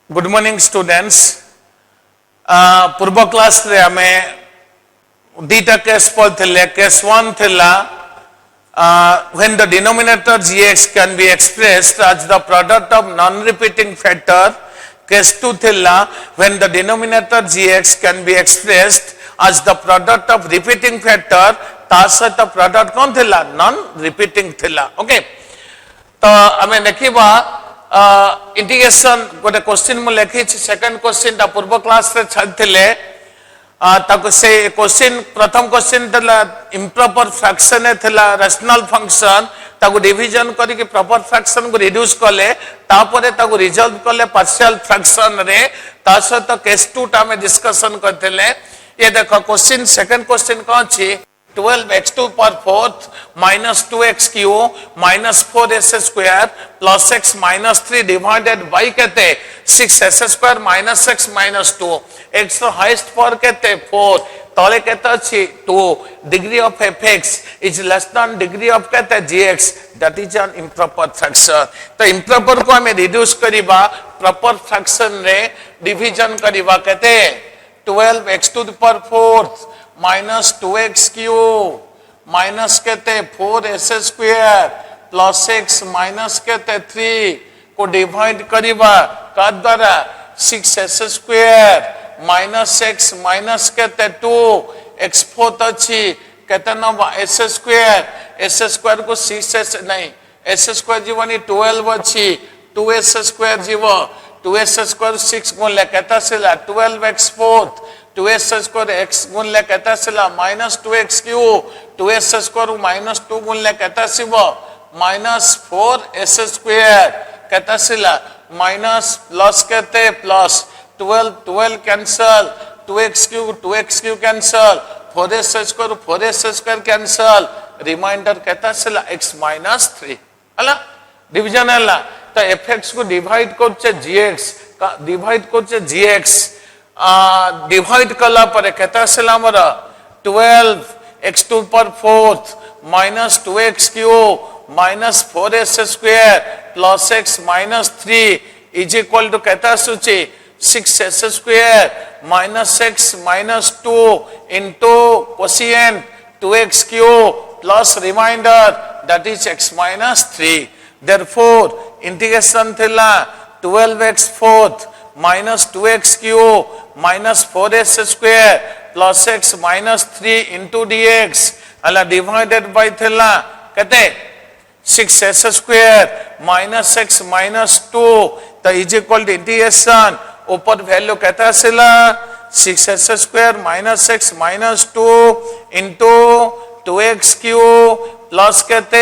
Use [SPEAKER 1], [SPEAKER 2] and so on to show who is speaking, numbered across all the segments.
[SPEAKER 1] Good morning students. पूर्व class रे आमे दीटा केस पढ़ते केस 1 थिला when the denominator gx can be expressed as the product of non repeating factor. Case 2 थिला when the denominator gx can be expressed as the product of repeating factor ता सहित product कौन थिला non repeating थिला। Okay तो आमे देखिबा integration गोटे क्वेश्चन मु लिखि सेकंड क्वेश्चन ता पूर्व क्लास रे छाड़थिले ताको से क्वेश्चन प्रथम क्वेश्चन थिला इम्प्रॉपर फ्रैक्शन थिला रैशनल फंक्शन ताको डिवीजन करी के प्रॉपर फ्रैक्शन को रिड्यूस कले तापरे ताको रिजल्व कले पार्शियल फ्रैक्शन रे ता सहित केस 2 ता में डिस्कशन करथिले। ये देखो क्वेश्चन सेकंड क्वेश्चन कौन छी 12x2 पर 4 minus 2x cube minus 4s square plus x minus 3 divided by कहते 6s square minus x minus 2 x highest पर कहते 4 तले कहते अच्छी 2 degree of fx is less than degree of कहते gx that is an improper fraction। तो improper को हमें reduce करीबा proper fraction रे division करीबा कहते 12x to the power 4 minus 2x cube minus कहते 4s square plus x minus कहते 3 को divide करीबा का द्वारा 6s square minus x minus कहते 2 x फोर्थ अच्छी कहते ना s स्क्वायर को 6s नहीं s स्क्वायर जीवनी 12 अच्छी 2s स्क्वायर जीव 2s स्क्वायर 6 गुण ले कहता सिला 12x fourth 2s square x गुण ले कहता सिला minus 2x cube 2s square minus 2 गुण ले कहता सिवा माइनस 4s स्क्वायर कहता सिला माइनस प्लस कहते plus 12 cancel 2x cube cancel 4s square cancel remainder कहता सिला x माइनस 3 हला डिवीजन हला तो fx को डिवाइड करछे gx का डिवाइड करछे gx डिवाइड कला पर कहता सिला हमरा 12x2 पर 4 minus 2x cube minus 4s square plus x minus 3 is equal to कहता सूची 6s square minus x minus 2 into quotient 2x cube plus remainder that is x minus 3। Therefore integration थिला 12x fourth minus 2x cube minus 4s square plus x minus 3 into dx अला divided by थिला कहते 6s square minus x minus 2 तो is equal to integration ऊपर value कहता सिला 6s square minus x minus 2 into 2x cube plus कहते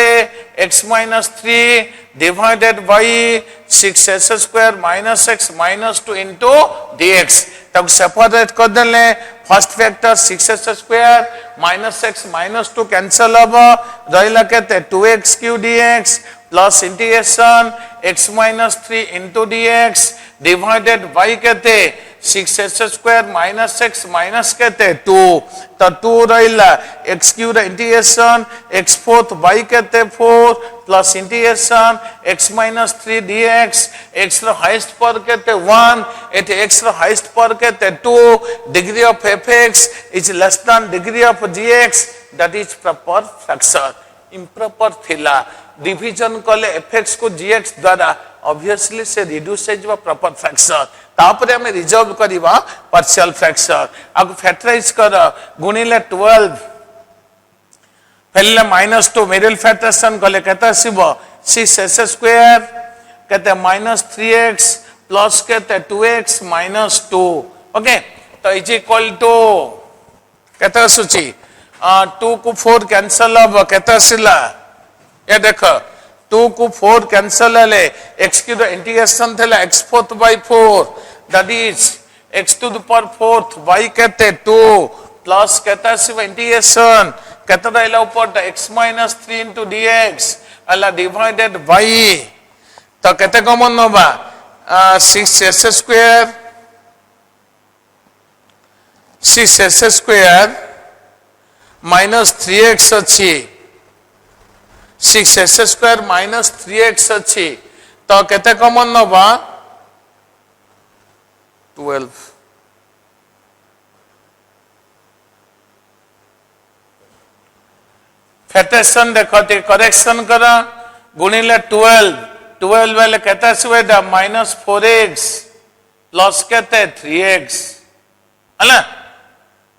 [SPEAKER 1] x minus 3 divided by 6s square minus x minus 2 into dx तब separate कर देले first factor 6s square minus x minus 2 cancel अब रहिला कहते 2x cube dx plus integration x minus 3 into dx divided by कहते 6s square minus x minus कहते 2 तो 2 रहिला x cube integration x fourth by कहते 4 plus integration x minus 3 dx x रो highest पर कहते 1 एटे x रो हाईएस्ट पर कहते 2 degree of fx is less than degree of gx that is proper fraction. Improper थिला division कले fx को gx द्वारा obviously से रिड्यूस हो जबा प्रॉपर फ्रैक्शन तापरे हमें रिजॉल्व करिवा पार्शियल फ्रैक्शन आगु फैक्टराइज कर गुणिले 12 पहले माइनस 2 मिडिल फैक्टराइजेशन कले कहता सिबो 6s स्क्वायर कहते माइनस 3x प्लस कहते 2x माइनस 2 ओके तो इज इक्वल टू कहता सूची 2 को 4 कैंसल अब कहता सिला ये देखो 2 को 4 कैंसल है x की तो इंटीग्रेशन थेला x fourth by 4 that is x to the power 4 y कहते 2 प्लस कहता सिर्फ इंटीग्रेशन कहता रहला ऊपर x माइनस 3 इंटू dx अला डिवाइडेड बाय तो कहते कॉमन होगा 6s स्क्वायर माइनस 3x अच्छी 6s स्क्वायर माइनस 3x अच्छी तो कहते कॉमन नवा 12 फेटेशन देखो ते करेक्शन करा गुणिले 12 वाले कहता सुवेदा माइनस 4x प्लस कहते 3x है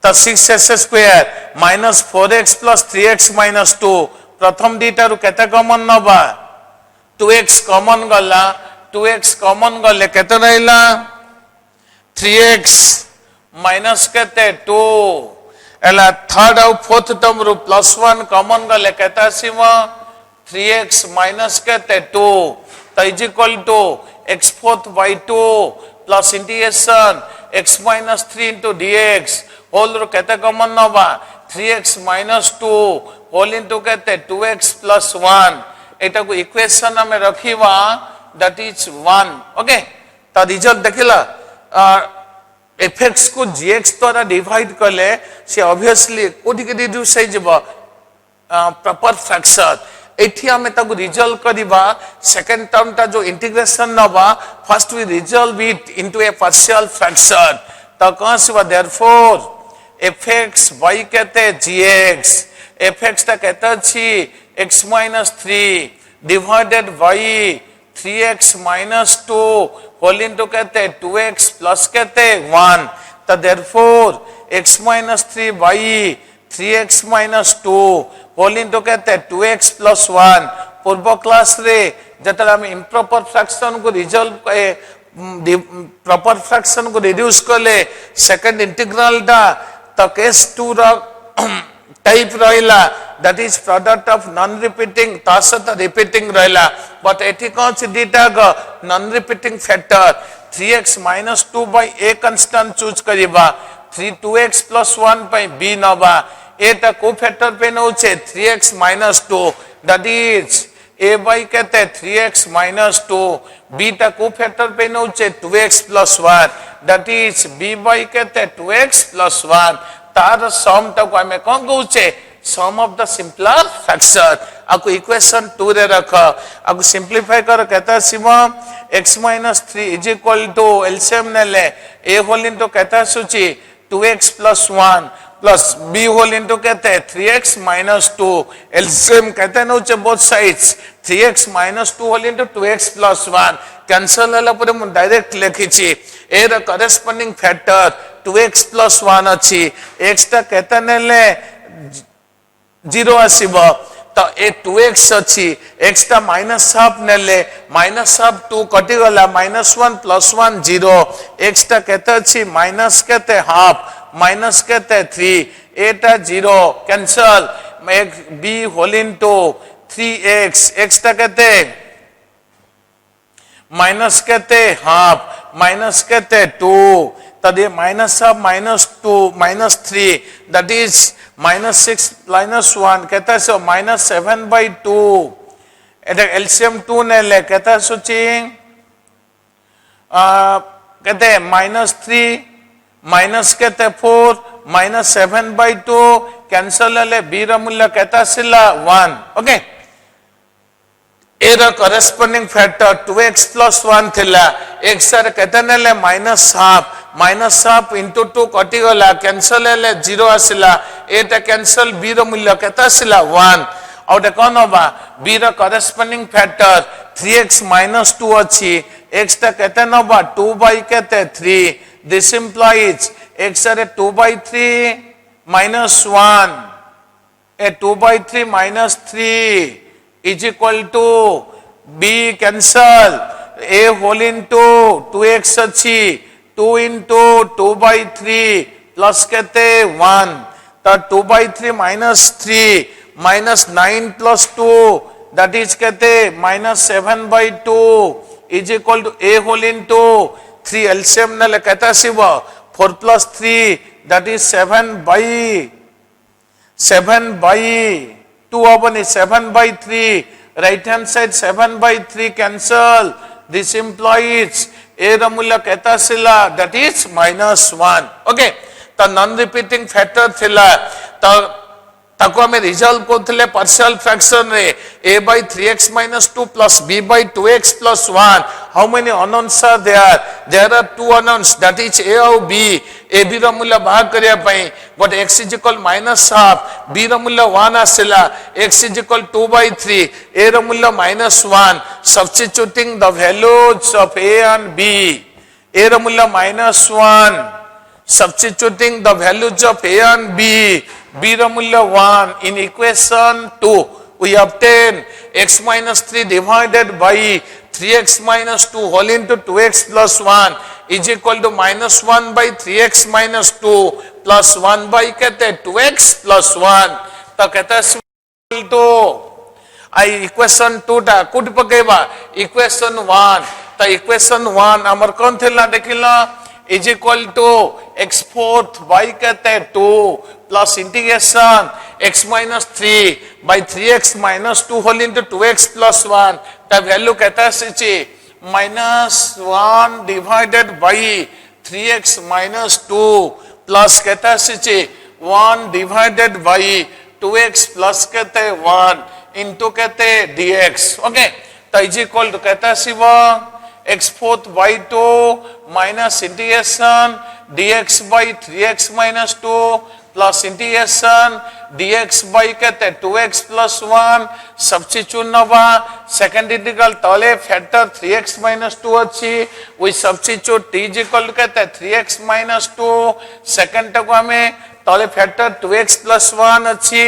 [SPEAKER 1] तो 6x square minus 4x plus 3x minus 2 प्रथम दीटा रु केते कॉमन नबा 2x कॉमन गला 2x कॉमन गले केते रहला 3x माइनस केते 2 एला थर्ड और फोर्थ टर्म रु प्लस 1 कॉमन गले केते सिवा 3x माइनस केते 2 तो is equal to x fourth by 2 plus integration x minus 3 into dx whole रु केते कॉमन नबा 3x माइनस 2 होल इंटू कहते 2x प्लस 1 एटा को इक्वेशन में रखिवा दैट इज 1 ओके तो रिजल्ट देखिला fx को gx द्वारा डिवाइड करले से ऑब्वियसली कोठी के रिड्यूस हो जबो प्रॉपर फ्रैक्शन एठी हमें ताको रिजल्व करिबा सेकंड टर्म ता जो इंटीग्रेशन नबा first we resolve it into a partial fraction तो कौन सी देयरफॉर fx y कहते gx fx ता कहता छी x minus 3 divided by 3x minus 2 whole into कहते 2x plus कहते 1 तो therefore x minus 3 by 3x minus 2 whole into कहते 2x plus 1 पूर्व क्लास रे जतरा हम इम्प्रॉपर फ्रैक्शन को रिजल्व प्रॉपर फ्रैक्शन को रिड्यूस करले सेकंड इंटीग्रल दा तो केस 2 रा टाइप रहला that is product of non repeating तासत रिपीटिंग रहला बट एठी कौन सी डीटा का non repeating factor 3x minus 2 by a constant choose करिबा 2x plus 1 by b नबा एटा को फैक्टर पे नउचे 3x minus 2 that is a by कहते 3x minus 2 b ता को फैक्टर पे नउचे 2x plus 1 that is b by कहते 2x plus 1 तार सम तक हमें कौन कहूचे सम ऑफ द सिंपलर फ्रैक्शन आपको इक्वेशन 2 रे रखा आपको सिंपलीफाई कर कहता सीमा x minus 3 is equal to LCM ने ले a whole into कहता सूची 2x plus 1 plus b whole into कहते 3x minus 2 LCM कहते ना उच्च both sides 3x minus 2 whole into 2x plus 1 cancel वाला पूरे मुन डायरेक्ट लिखी ची a the corresponding factor 2x plus 1 अच्छी x ता कहता ने ले 0 आसीबा तो ए 2x अच्छी x ता माइनस हाफ ने ले माइनस हाफ 2 कटी गला माइनस 1 प्लस 1 0 x ता कहता अच्छी माइनस कहते हाफ माइनस कहते 3 ए ता 0 cancel b whole into 3x x ता कहते माइनस कहते हाफ माइनस कहते 2 तदे minus half minus 2 minus 3 that is minus 6 minus 1 कहता है so minus 7 by 2 Etah LCM 2 ने ले कहता है सोची कहते हैं माइनस 3 माइनस कहते 4 माइनस 7 by 2 कैंसल ले बी रा मूल्य कहता सिला 1 ओके ए रा करेस्पोंडिंग फैक्टर 2x plus 1 थिला x सर कहते ने ले माइनस हाफ इंटू 2 कटी गला कैंसल ले 0 आसिला एटा कैंसल b रो मूल्य कहता सिला 1 और दे कोन होबा b रो करेस्पोंडिंग फैक्टर 3x minus 2 अच्छी x ता कहते न होबा 2 by कहते 3 दिस इंप्लाइज x रे 2 by 3 minus 1 A 2 by 3 minus 3 is equal to b cancel a whole into 2x अच्छी 2 into 2 by 3 plus कहते 1 तो 2 by 3 minus 3 minus 9 plus 2 that is कहते minus 7 by 2 is equal to a whole into 3 LCM ने कहता सिवा 4 plus 3 that is 7 by 2 upon 7 by 3 right hand side 7 by 3 cancel this implies a रा मूल्य कहता सिला that is minus 1 okay तो non repeating factor थिला तो ताको हमें रिजल्व करथिले पार्शियल फ्रैक्शन रे a by 3x minus 2 plus b by 2x plus 1. How many unknowns are there? There are two unknowns, that is a और b. a b रो मूल्य भाग करिया पई, but x is equal minus half, b रो मूल्य 1 आसिला, x is equal 2 by 3, a रो मूल्य minus 1. Substituting the values of a and b, a रो मूल्य minus 1. Substituting the values of a and b, b रो मूल्य 1 in equation 2, we obtain x minus 3 divided by 3x minus 2 whole into 2x plus 1 is equal to minus 1 by 3x minus 2 plus 1 by कहते 2x plus 1. तो कहते हैं तो आई equation 2 टा कुट पकेबा equation 1. तो equation 1 हमर कौन थेला देखिला is equal to x fourth y कहते 2 plus integration x minus 3 by 3x minus 2 whole into 2x plus 1. The value कहता है minus 1 divided by 3x minus 2 plus कहता है 1 divided by 2x plus कहते 1 into कहते dx. Okay, तो is equal to कहता है x fourth by 2 minus integration dx by 3x minus 2 plus integration dx by कहते 2x plus 1 substitute नवा second integral तले factor 3x minus 2 अच्छी we substitute t is equal to कहते 3x minus 2 second तक हमें तले factor 2x plus 1 अच्छी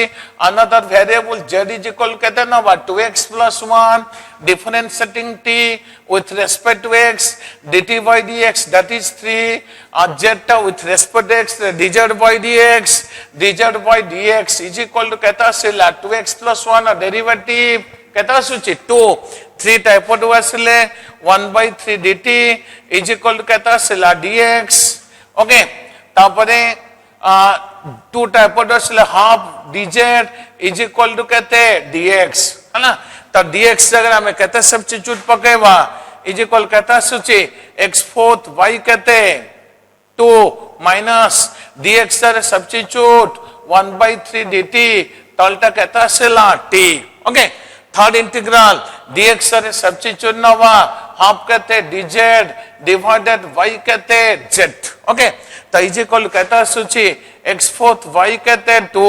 [SPEAKER 1] another variable z is equal to कहते नवा 2x plus 1 differentiating t with respect to x dt by dx that is 3 and z with respect to x dz by dx dz by dx is equal to कहता है 2x plus 1 derivative कहता है 2 3 type of असले 1 by 3 dt is equal to कहता है dx. okay, तापरे 2 type of असले half dz is equal to कहते dx है ना. तो dx अगर हमें कहते सब्स्टिट्यूट पकेवा इज इक्वल कहता है x फोर्थ y कहते 2 minus dx substitute 1 by 3 dt तलटा कहता है t. Okay, third integral dx substitute नवा हाफ कहते dz डिवाइडेड y कहते z. ओके, तो इज इक्वल कहता है x फोर्थ y कहते 2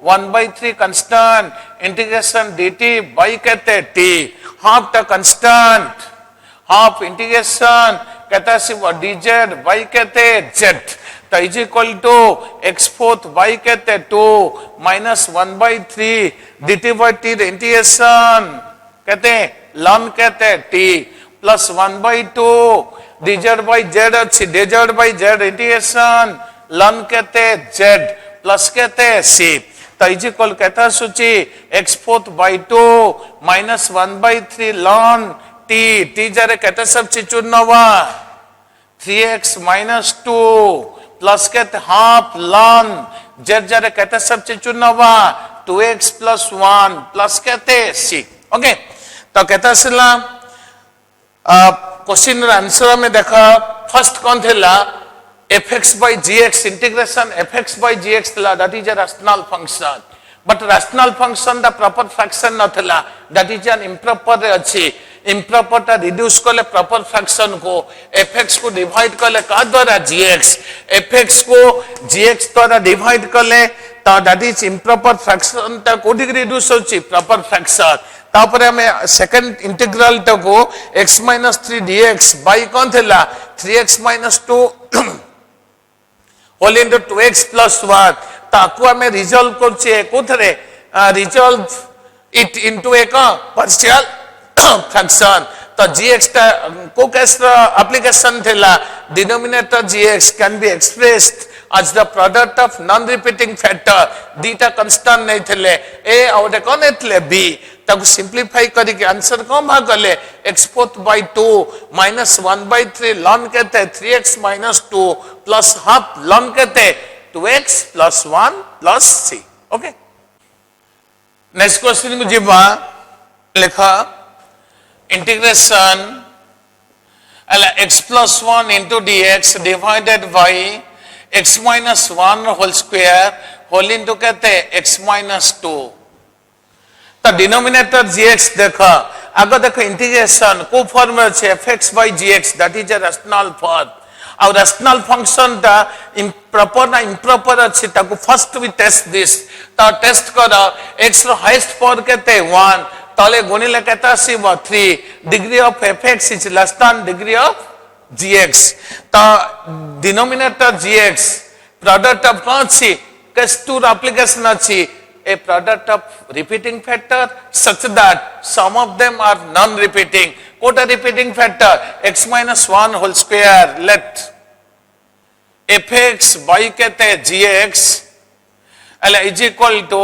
[SPEAKER 1] 1 by 3 constant integration dt y कहते t हाफ टा constant हाफ इंटीग्रेशन कहता है dz y कहते z. तो is equal to x fourth y कहते 2 minus 1 by 3 dt by t integration कहते ln कहते t plus 1 by 2 dz by z अच्छी dz by z integration ln कहते z प्लस कहते c. तो इज इक्वल कहता है x fourth by 2 minus 1 by 3 ln t जरे कहते सब्स्टिट्यूट नवा 3x minus 2 प्लस कहते हाफ ln z जरे कहते सब्स्टिट्यूट नवा 2x plus 1 प्लस कहते c. ओके, तो कहता क्वेश्चन आंसर में देखा फर्स्ट कौन थेला fx by gx integration fx by gx थेला that is a rational function but rational function the proper fraction न थेला that is an improper अच्छी improper ता reduce कले proper fraction को fx को divide कले का द्वारा gx fx को gx द्वारा divide कले ता that is improper fraction ता कोडी reduce होची proper fraction. तापर हमें सेकंड इंटीग्रल को x minus 3 dx by कौन थेला 3x minus 2 whole into 2x plus 1 ताकू हमें रिजॉल्व करछे कोथरे रिजॉल्व इट इनटू एक पार्शियल फ्रैक्शन. तो gx को कैसा एप्लीकेशन थेला denominator gx can be expressed as the product of non repeating factor दीटा कांस्टेंट नहीं थेले a और कौन थेले b ताकू सिंपलीफाई करके आंसर कौन भाग कले x fourth by 2 minus 1 by 3 ln कहते 3x minus 2 plus half ln कहते 2x plus 1 plus c. Okay, next question को जीवा लिखा integration x plus 1 into dx divided by x minus 1 whole square whole into कहते हैं x minus 2। तो denominator gx देखो आगे देखो इंटीग्रेशन को फॉर्म है fx by gx that is a rational form और रेशनल फंक्शन टा प्रॉपर ना इम्प्रॉपर अच्छी ताको फर्स्ट वी टेस्ट दिस तो टेस्ट करो x रो हाईएस्ट पावर कहते 1 तले गुणिले कहता सी 3 degree of fx is less than degree of gx तो डिनोमिनेटर gx प्रोडक्ट ऑफ कौन सी केस 2 एप्लीकेशन अच्छी a product of repeating factor such that some of them are non-repeating. What a repeating factor? X minus 1 whole square. Let fx by कहते हैं gx is equal to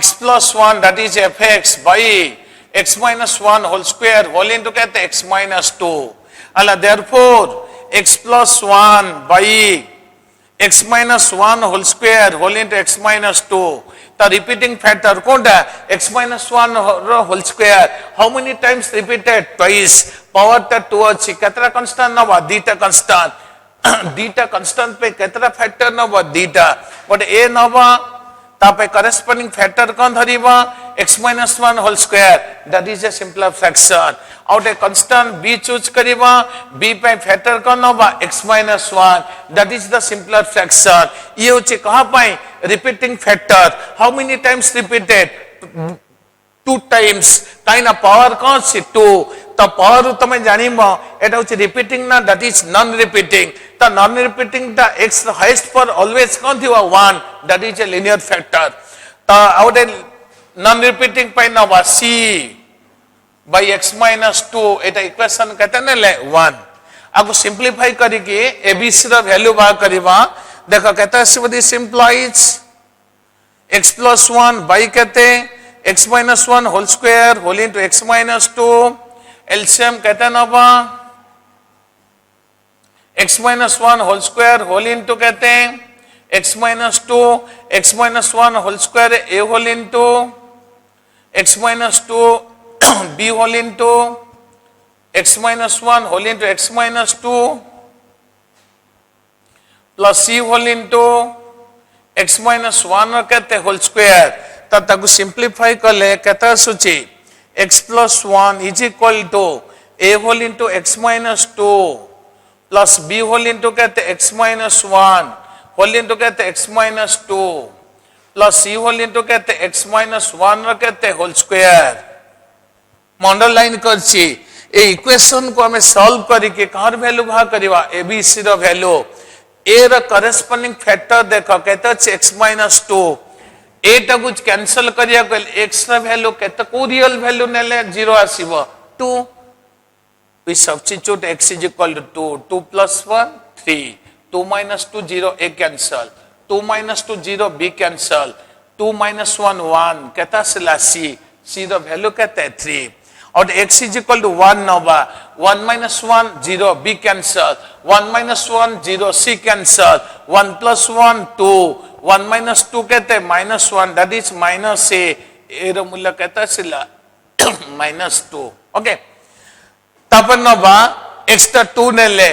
[SPEAKER 1] x plus 1 that is fx by x minus 1 whole square whole into कहते हैं x minus 2. Therefore x plus 1 by x minus 1 whole square whole into x minus 2 the repeating factor कौन है x minus 1 whole square how many times repeated twice power ता 2 अच्छी कितना constant ना वो theta constant theta constant पे कितना factor ना वो theta but a ना वो तापे corresponding factor कौन धरीबा x minus 1 whole square that is a simpler fraction out a constant b choose करीबा b पे factor कौन होगा x minus 1 that is the simpler fraction ये उच्च कहाँ पाए repeating factor how many times repeated 2 times काइना power कौन सी 2 तो power तुम्हें जानी मो एटा उच्च repeating ना that is non repeating तो non repeating ता x highest पर always कौन थी वो 1 that is a linear factor तो out a non repeating पाए ना वो c by x minus 2 Etah equation कहते हैं ले 1 आपको सिंपलीफाई करिके abc रा वैल्यू बाहर करीबा देखो कहता है what this implies x plus 1 by कहते x minus 1 whole square whole into x minus 2 LCM कहते हैं ना बा x minus 1 whole square whole into कहते हैं x minus 2 x minus 1 whole square a whole into x minus 2 b whole into x minus 1 whole into x minus 2 plus c whole into x minus 1 कहते whole square तब तक simplify कर ले कहता है सूची x plus 1 is equal to a whole into x minus 2 plus b whole into कहते x minus 1 whole into कहते x minus 2 plus c whole into कहते x minus 1 कहते whole square अंडरलाइन करछि ए इक्वेशन को हमें सॉल्व करिके कहार value बाहर करिवा ABC रो value ए रो corresponding factor देखो कहता छ x minus 2 ए टा कुछ कैंसिल करिया गेल x रो वैल्यू कहता को रियल वैल्यू नेले 0 आसीबो 2 we substitute x is equal to 2 2 plus 1 3 2 minus 2 0 a cancel 2 minus 2 0 b cancel 2 minus 1 1 कहता सिला c रो वैल्यू कहता है 3 और x is equal to 1 nova 1 minus 1 0 b cancel 1 minus 1 0 c cancel 1 plus 1 2 1 minus 2 कहते हैं minus 1 that is minus a रो मूल्य कहता है सिला minus 2 ओके तब नोबा extra 2 ने ले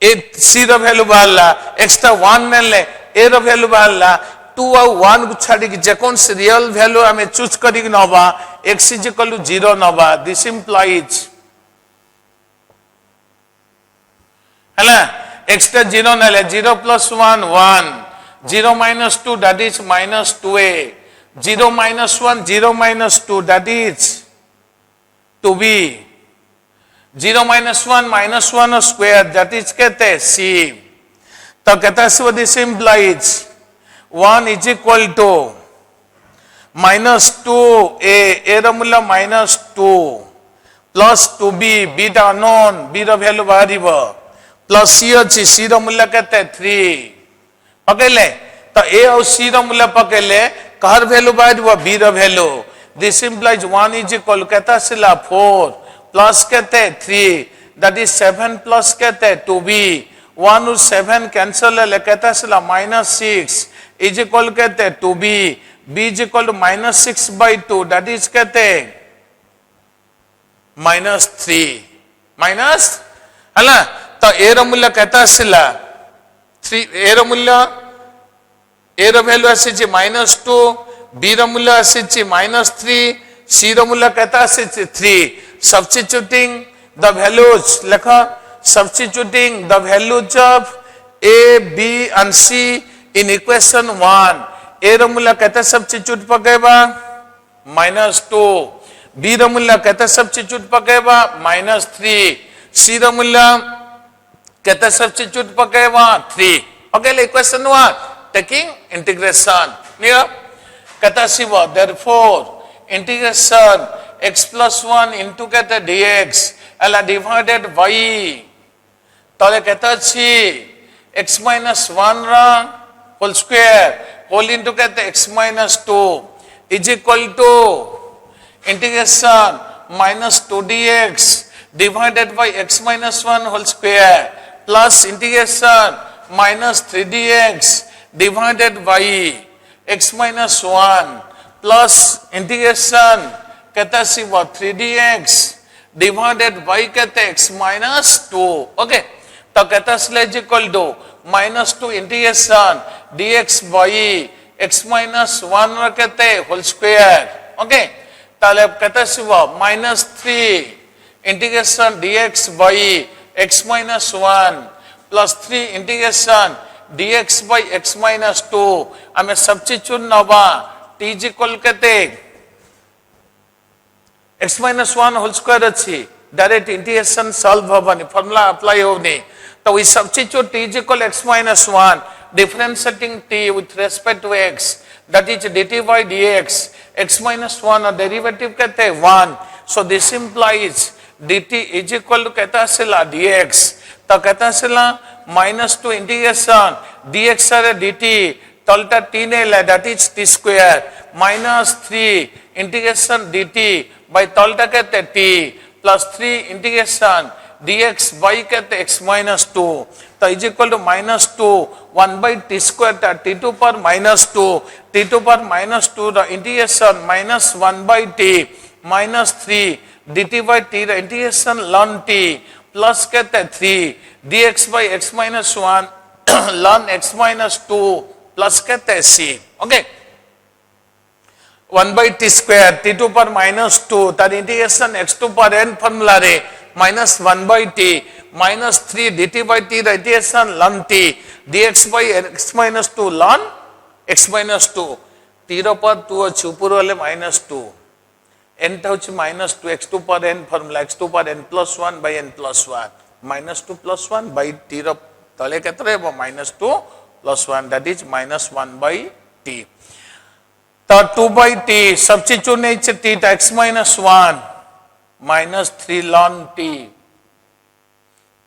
[SPEAKER 1] a c रो वैल्यू बाहरला extra 1 ने ले a रो वैल्यू बाहरला 2 और 1 को छाड़ी कि जकोन से रियल वैल्यू हमें चूज करी nova x is equal to 0 nova this implies है ना extra 0 ने ले 0 plus 1 1 0 minus 2 that is minus 2a 0 minus 1 0 minus 2 that is 2b 0 minus 1 minus 1 square that is कहते हैं c तो कहता है this implies 1 is equal to minus 2a a रो मूल्य minus 2 plus 2b b टा unknown b रो value बाहरिबो plus c अछि c रो मूल्य कहते हैं 3 पकेले तो a और c रो मूल्य पकेले कहर वैल्यू बाहरिबो b रो value this implies 1 is equal कहता सिला 4 plus कहते हैं 3 that is 7 plus कहते हैं 2b 1 और 7 कैंसिल है कहता सिला minus 6 is equal कहते हैं 2b b is equal to minus 6 by 2 that is कहते हैं minus 3 minus है ना तो a रो मूल्य कहता सिला 3 a रो मूल्य ए रो वैल्यू आसी -2 बी रो मूल्य आसी -3 सी रो मूल्य केता आसी 3 सब्स्टिट्यूटिंग द वैल्यूज लेखा substituting the values of A B and C in equation 1 A रो मूल्य केता सब्स्टिट्यूट पकेबा -2 बी रो मूल्य केता सब्स्टिट्यूट पकेबा -3 सी रो मूल्य केता सब्स्टिट्यूट पकेबा 3 okay equation 1 taking integration clear kata siwa therefore integration x plus 1 into kata dx ala divided by tale kata chi x minus 1 ra whole square whole into kata x minus 2 is equal to integration minus 2 dx divided by x minus 1 whole square plus integration minus 3 dx divided by x minus 1 plus integration कहता सी वो 3dx divided by कहते x minus 2 okay तो कहता स्लेज equal to -2 integration dx by x minus 1 कहते whole square okay ताले कहता सी वो -3 integration dx by x minus 1 plus 3 integration dx by x minus 2 हमें सब्स्टिट्यूट नवा t is equal कहते x minus 1 whole square अच्छी डायरेक्ट इंटीग्रेशन सॉल्व होबनी formula apply होबनी तो we substitute t is equal x minus 1 differentiating t with respect to x that is dt by dx x minus 1 और derivative कहते 1 so this implies dt is equal to कहता सिला dx तो कहता सिला -2 integration dx are dt तलटा t ने ले that is t square -3 integration dt by तलटा कहते t plus 3 integration dx by कहते x minus 2 तो is equal to -2 1 by t square था t2 पर -2 t2 पर -2 the integration -1 by t -3 dt by t the integration ln t plus कहते 3 dx by x minus 1 ln x minus 2 plus कहते c okay 1 by t square t2 पर -2 तर integration x2 पर n formula रे -1 by t -3 dt by t the integration ln t dx by x minus 2 ln x minus 2 t रो पर 2 अछि ऊपर वाले -2 n टा होछि -2 x2 पर n फॉर्मूला x2 पर n plus 1 by n plus 1 -2 plus 1 by t रो तले केते रहबो -2 plus 1 that is -1 by t तो 2 by t सब्स्टिट्यूट नै छै t x minus 1 -3 ln t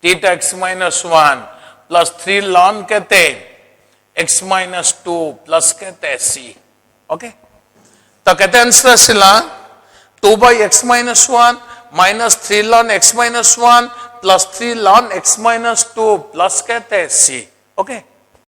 [SPEAKER 1] t x minus 1 plus 3 ln कहते x minus 2 plus कहते c okay तो कहते आंसर सिला 2 by x minus 1 minus 3 ln x minus 1 plus 3 ln x minus 2 plus कहते हैं c okay